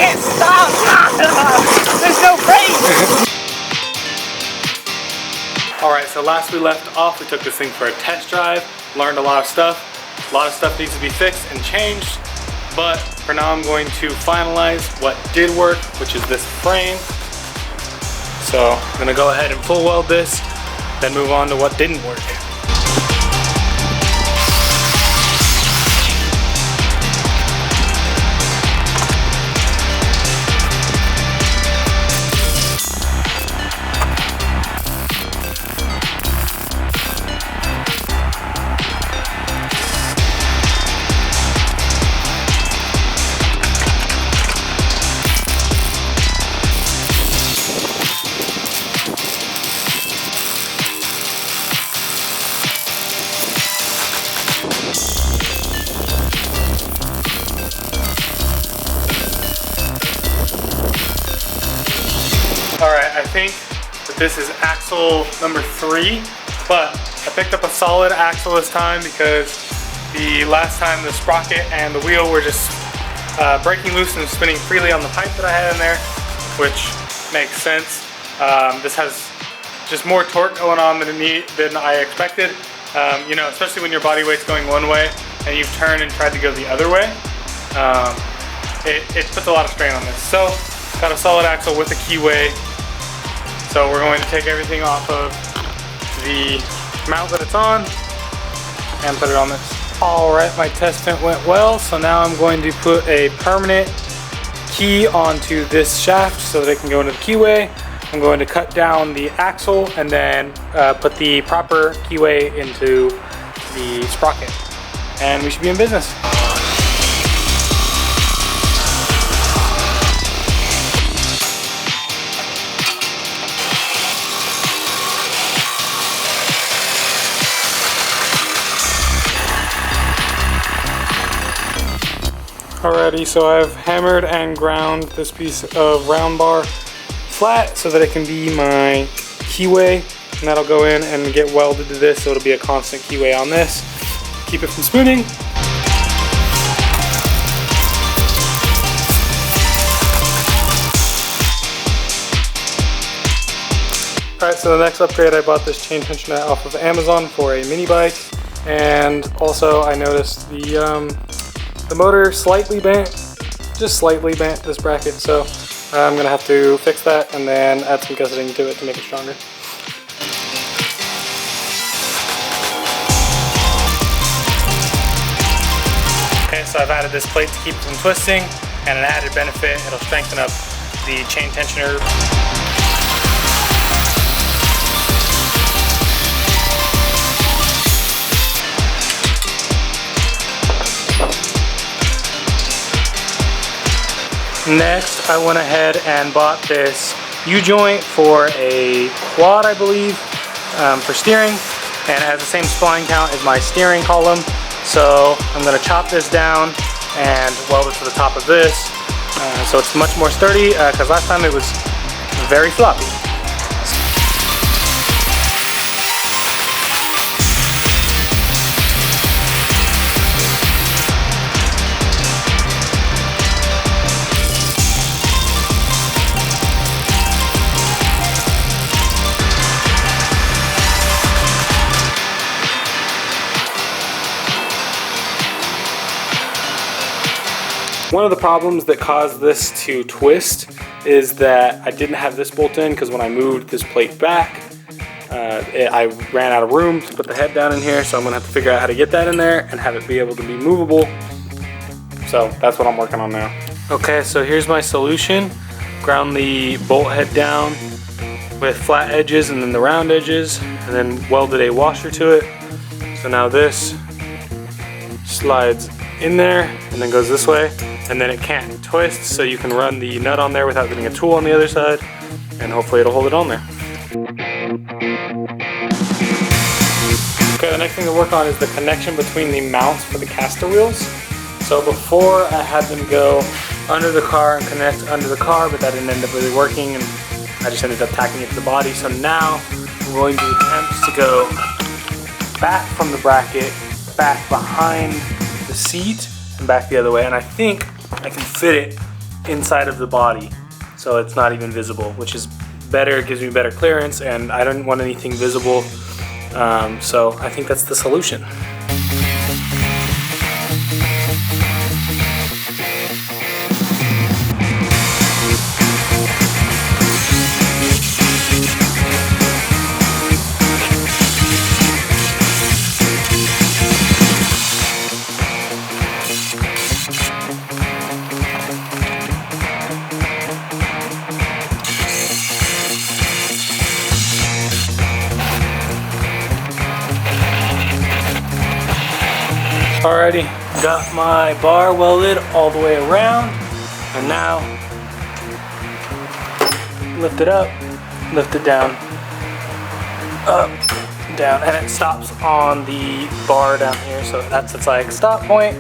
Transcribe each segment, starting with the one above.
can't stop. There's no brakes. All right, so last we left off, we took this thing for a test drive, learned a lot of stuff. A lot of stuff needs to be fixed and changed, but for now I'm going to finalize what did work, which is this frame. So I'm gonna go ahead and full weld this, then move on to what didn't work. Alright, I think that this is axle number 3, but I picked up a solid axle this time because the last time the sprocket and the wheel were just breaking loose and spinning freely on the pipe that I had in there, which makes sense. This has just more torque going on than I expected. You know, especially when your body weight's going one way and you've turned and tried to go the other way. It puts a lot of strain on this. So, got a solid axle with a keyway. So we're going to take everything off of the mount that it's on and put it on this. All right, my test fit went well. So now I'm going to put a permanent key onto this shaft so that it can go into the keyway. I'm going to cut down the axle and then put the proper keyway into the sprocket. And we should be in business. Alrighty, so I've hammered and ground this piece of round bar flat so that it can be my keyway, and that'll go in and get welded to this so it'll be a constant keyway on this. Keep it from spooning. Alright, so the next upgrade, I bought this chain tensioner off of Amazon for a mini bike, and also I noticed the motor slightly bent, just slightly bent this bracket, so I'm gonna have to fix that and then add some gusseting to it to make it stronger. Okay, so I've added this plate to keep it from twisting, and an added benefit, it'll strengthen up the chain tensioner. Next, I went ahead and bought this U-joint for a quad, I believe, for steering, and it has the same spline count as my steering column. So I'm going to chop this down and weld it to the top of this, so it's much more sturdy, because last time it was very floppy. One of the problems that caused this to twist is that I didn't have this bolt in, because when I moved this plate back, I ran out of room to put the head down in here, so I'm gonna have to figure out how to get that in there and have it be able to be movable. So that's what I'm working on now. Okay, so here's my solution. Ground the bolt head down with flat edges and then the round edges, and then welded a washer to it. So now this slides in there and then goes this way, and then it can't twist, so you can run the nut on there without getting a tool on the other side, and hopefully it'll hold it on there. Okay, the next thing to work on is the connection between the mounts for the caster wheels. So before I had them go under the car and connect under the car, but that didn't end up really working, and I just ended up tacking it to the body. So now I'm going to attempt to go back from the bracket, back behind the seat, and back the other way, and I think I can fit it inside of the body, so it's not even visible, which is better. It gives me better clearance, and I don't want anything visible. So I think that's the solution. Alrighty, got my bar welded all the way around, and now lift it up, lift it down, up, down, and it stops on the bar down here, so that's its like stop point,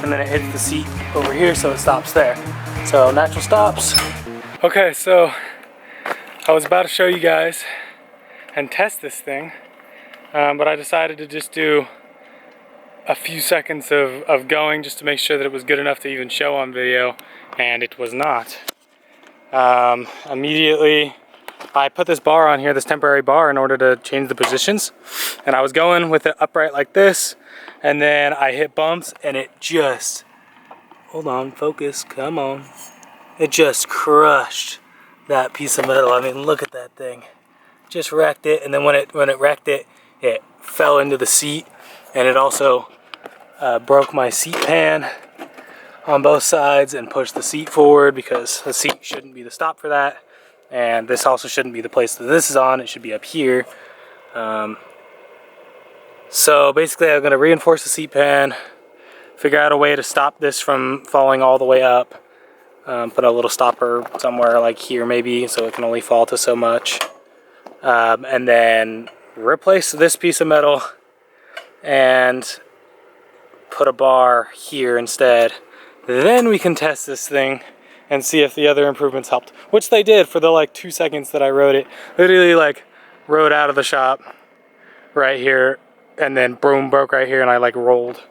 and then it hits the seat over here, so it stops there. So natural stops. Okay, so I was about to show you guys and test this thing, but I decided to just do a few seconds of going just to make sure that it was good enough to even show on video, and it was not. Immediately I put this bar on here, this temporary bar, in order to change the positions, and I was going with it upright like this, and then I hit bumps and it just, hold on, focus, come on, it just crushed that piece of metal. I mean, look at that thing, just wrecked it. And then when it wrecked it, it fell into the seat, and it also broke my seat pan on both sides and pushed the seat forward, because the seat shouldn't be the stop for that, and this also shouldn't be the place that this is on. It should be up here. So basically I'm going to reinforce the seat pan, figure out a way to stop this from falling all the way up, put a little stopper somewhere like here maybe, so it can only fall to so much, and then replace this piece of metal and put a bar here instead. Then we can test this thing and see if the other improvements helped, which they did for the like 2 seconds that I rode it. Literally like rode out of the shop right here, and then boom, broke right here, and I like rolled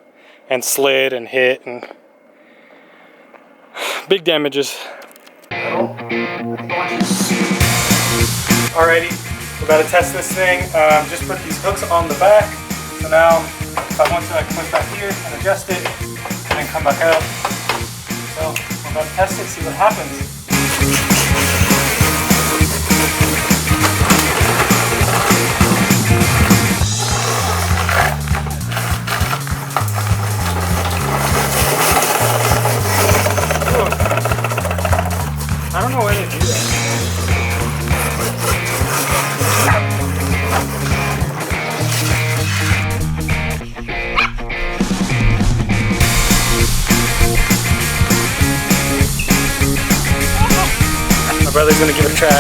and slid and hit, and big damages. Alrighty, we're about to test this thing. Just put these hooks on the back. So now, if I want to, I can push back here and adjust it, and then come back up. So we're about to test it, see what happens. I don't know where to do that. My brother's gonna give it a try.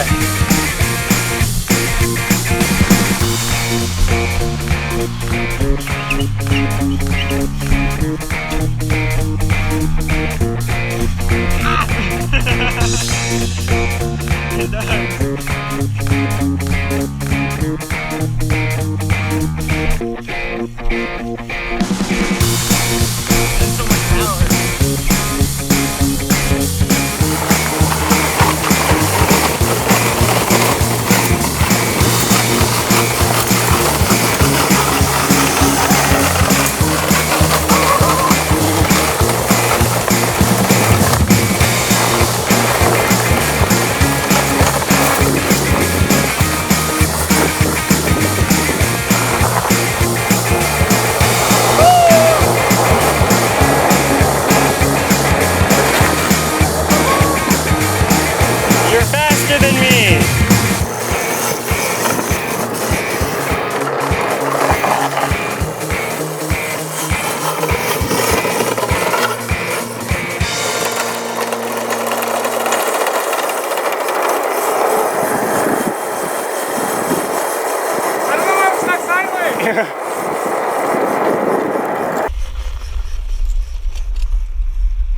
It does. That's so much power.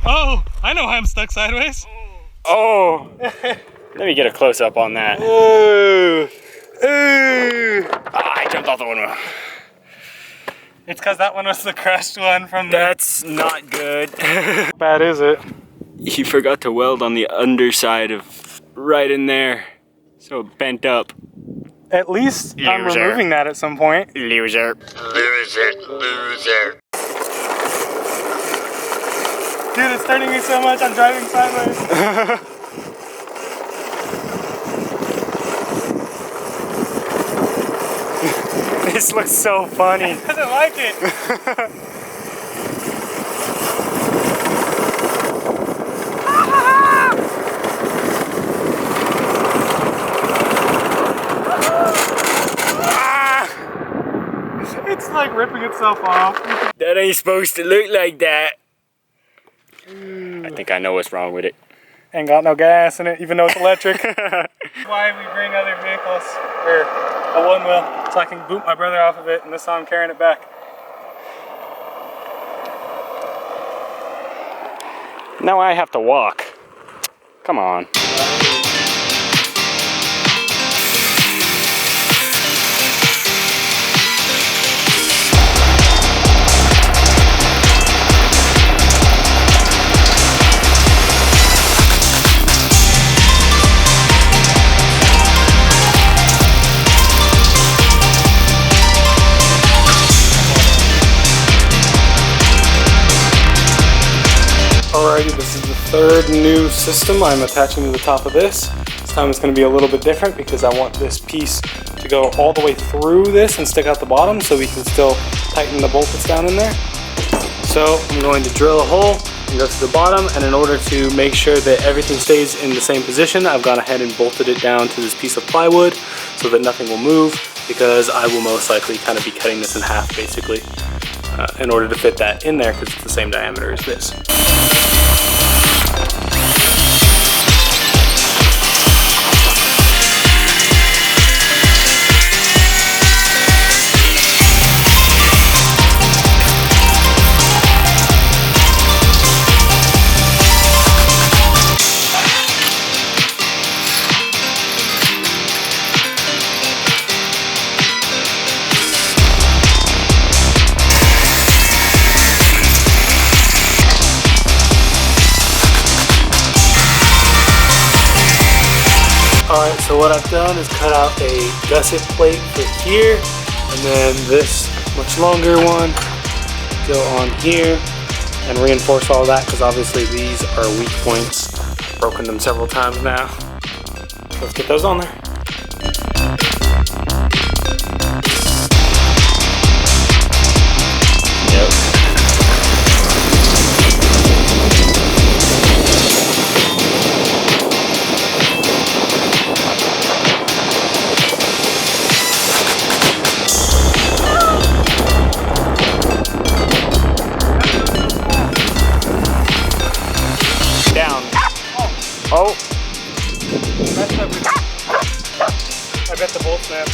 Oh, I know why I'm stuck sideways. Oh, let me get a close up on that. I jumped off the window. It's because that one was the crushed one from the... That's not good. How bad is it? he forgot to weld on the underside of right in there, so it bent up. At least I'm removing that at some point. Loser. Loser. Loser. Dude, it's turning me so much, I'm driving sideways. This looks so funny. I don't like it. It's like ripping itself off. That ain't supposed to look like that. I think I know what's wrong with it. Ain't got no gas in it, even though it's electric. Why we bring other vehicles, or a one wheel, so I can boot my brother off of it, and this time I'm carrying it back. Now I have to walk. Come on. Alrighty, this is the third new system I'm attaching to the top of this. This time it's going to be a little bit different because I want this piece to go all the way through this and stick out the bottom so we can still tighten the bolt that's down in there. So I'm going to drill a hole and go to the bottom, and in order to make sure that everything stays in the same position, I've gone ahead and bolted it down to this piece of plywood so that nothing will move, because I will most likely kind of be cutting this in half basically in order to fit that in there because it's the same diameter as this. Alright, so what I've done is cut out a gusset plate for here, and then this much longer one go on here, and reinforce all that because obviously these are weak points. I've broken them several times now. Let's get those on there. Oh! I bet the bolt snapped.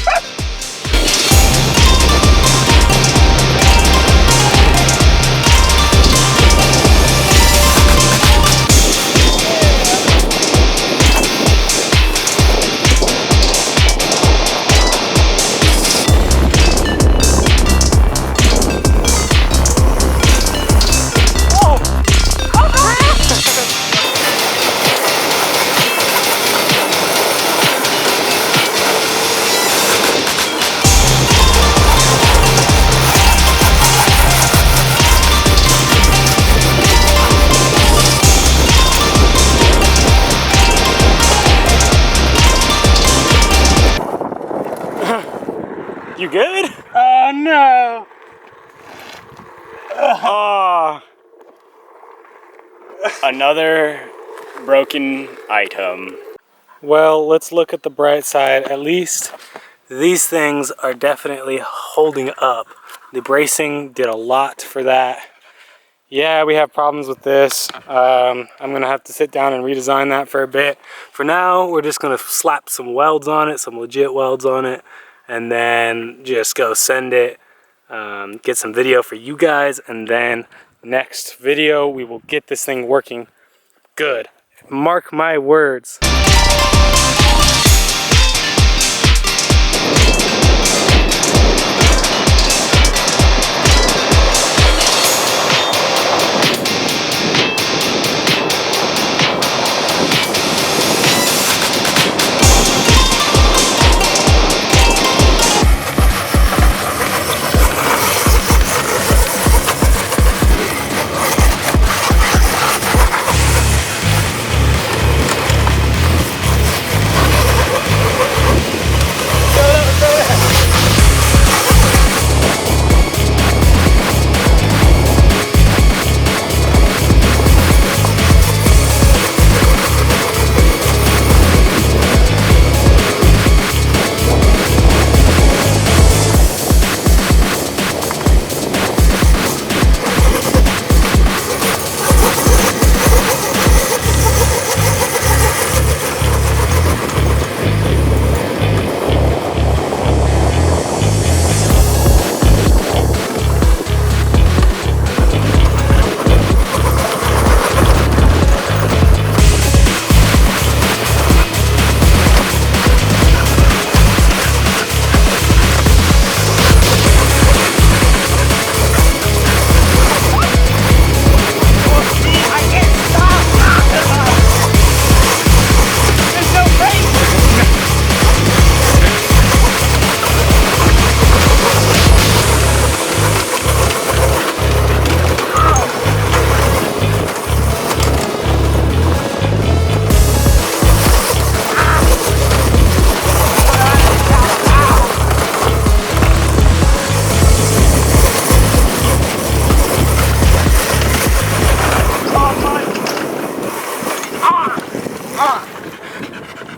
You good? Oh no! Oh. Another broken item. Well, let's look at the bright side. At least these things are definitely holding up. The bracing did a lot for that. Yeah, we have problems with this. I'm gonna have to sit down and redesign that for a bit. For now, we're just gonna slap some welds on it, some legit welds on it, and then just go send it, get some video for you guys, and then next video we will get this thing working good. Mark my words.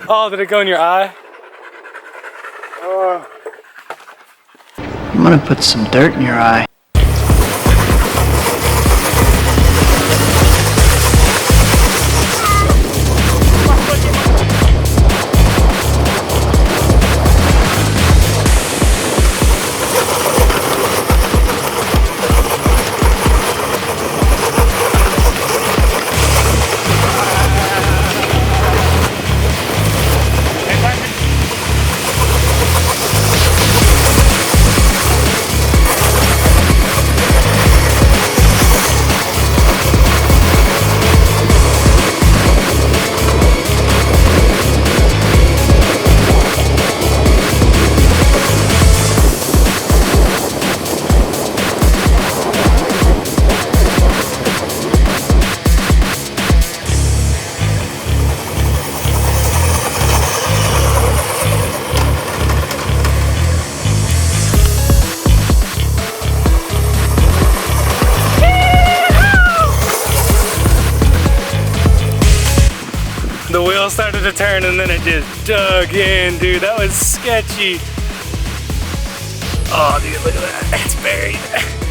Oh, did it go in your eye? I'm gonna put some dirt in your eye. The wheel started to turn and then it just dug in, dude. That was sketchy. Oh, dude, look at that. It's buried.